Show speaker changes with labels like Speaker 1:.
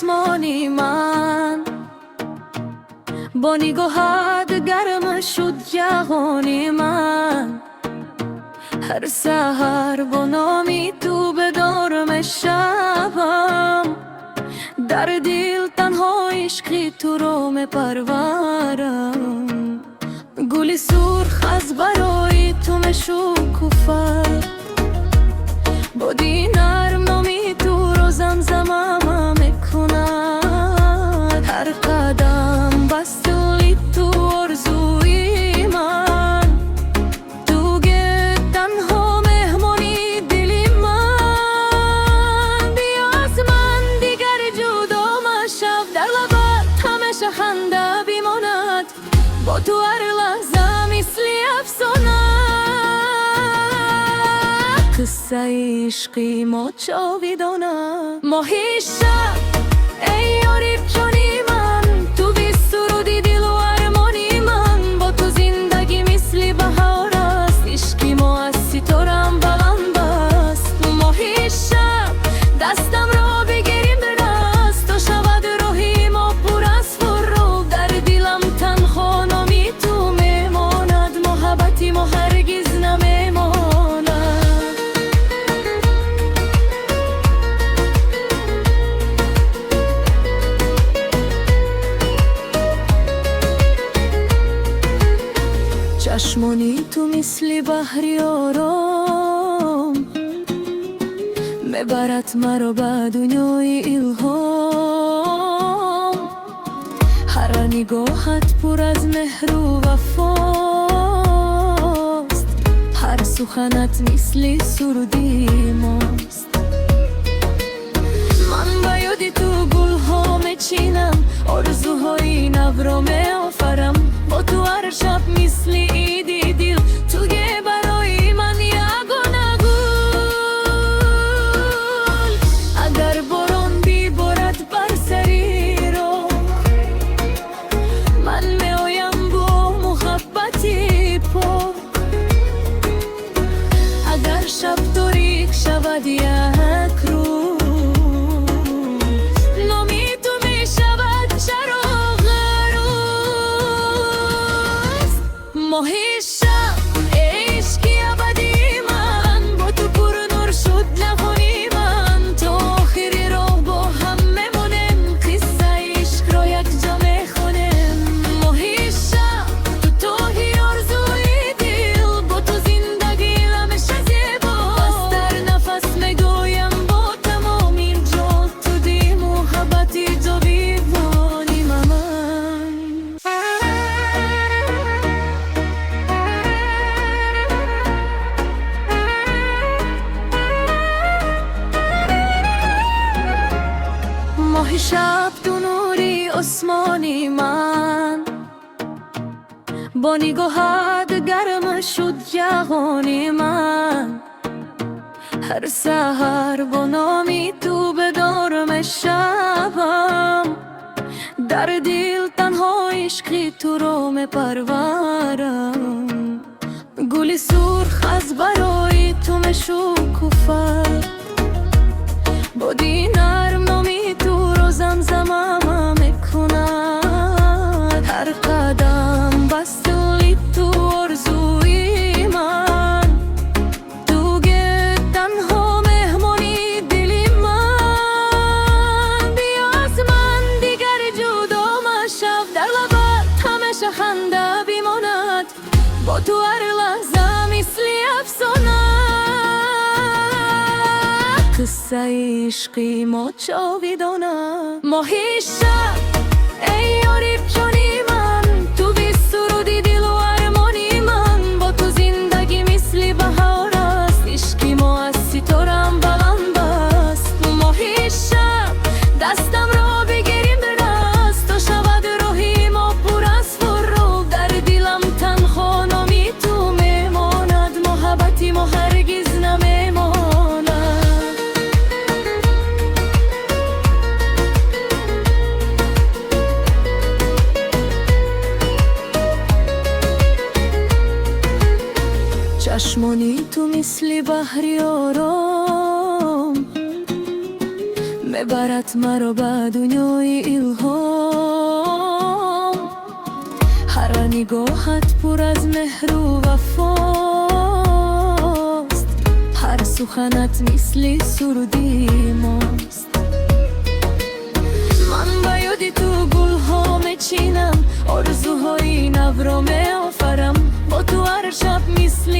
Speaker 1: عثمانی من، با نگاهت گرم شد جهانی من. هر سحر با نامی تو بدارم شبم، در دل تنها عشقی تو رو میپرورم. گلی سرخ از برای تو مشکوفد، با نرم نامی تو رو زمزمم میکند. هر قدم بس دلی تو آرزوی من، تو گه تنها مهمانی دلی من. بیا از من دیگر جدا مشو، در لبت همیشه خنده بیماند، با تو هر لحظه مثل افسانه. قصه عشقی ما جاودانه، ماهی شب ای یاری جانی من. تو بی سرودی دل و ارمانی من، با تو زندگی مثل بهار است، عشقی ما از ستارم بلند است. ماهی شب دستم را بگیریم به دست، تا شود راهی ما پر از فرو. در دلم تنها نامی تو میماند، محبتی ما هرگز نمیماند. چشمانی تو مثل بحری آرام، میبرد مرا به دنیای الهام. هر نگاهت پر از مهر و وفاست، هر سخنت مثل سرودی ماست. من با یاد تو گلها میچینم، آرزوهای نو را میآفرم. با تو هر شب مثل عید دل، تو گه برای من یگانه گل. اگر باران بیبارد بر سری را، من میآیم با محبتی پاک. اگر شب تاریک شود یک روز، نامی تو میشود چراغ روز. ماهی شب عشقی ابدی من، با تو پر نور شد نهانی من. تا آخری راه با هم میمونیم، قصه عشق را یک جا میخونیم. ماهی شب تو توهی آرزوی دل، با تو زندگی همیشه زیباست. در نفس میگویم با تمام این جان، تو دی محبتی جاودانی من. ماهی شب تو نوری عثمانی من، با نگاهت گرم شد جهانی من. هر سحر با نامی تو بدارم شبم، در دل تنها عشقی تو رو میپرورم. گلی سرخ از برای تو مشکوفد، با نرم نامی تو رو زمزمم میکند. هر قدم بس دلی تو آرزوی من، تو گه تنها مهمانی دلی من. بیا از من دیگر جدا مشو، در لبت همیشه خنده بیماند، با تو هر لحظه مثل افسانه. قصه عشقی ما جاودانه، ماهی شب ای یاری جانی من. تو بی سرودی دل و ارمانی من، با تو زندگی مثل بهار است، عشقی ما از ستارم بلند است. ماهی شب دستم را بگیریم به دست، تا شود راهی ما پر از فرو. در دلم تنها نامی تو میماند، محبتی ما هرگز نمیماند. چشمانی تو مثل بحری آرام، ببرد مرا به دنیای الهام. هر نگاهت پر از مهر و وفاست، هر سخنت مثل سرودی ماست. من به یاد تو گلها میچینم، آرزوهای نو را میآفرم، با تو هر شب مثل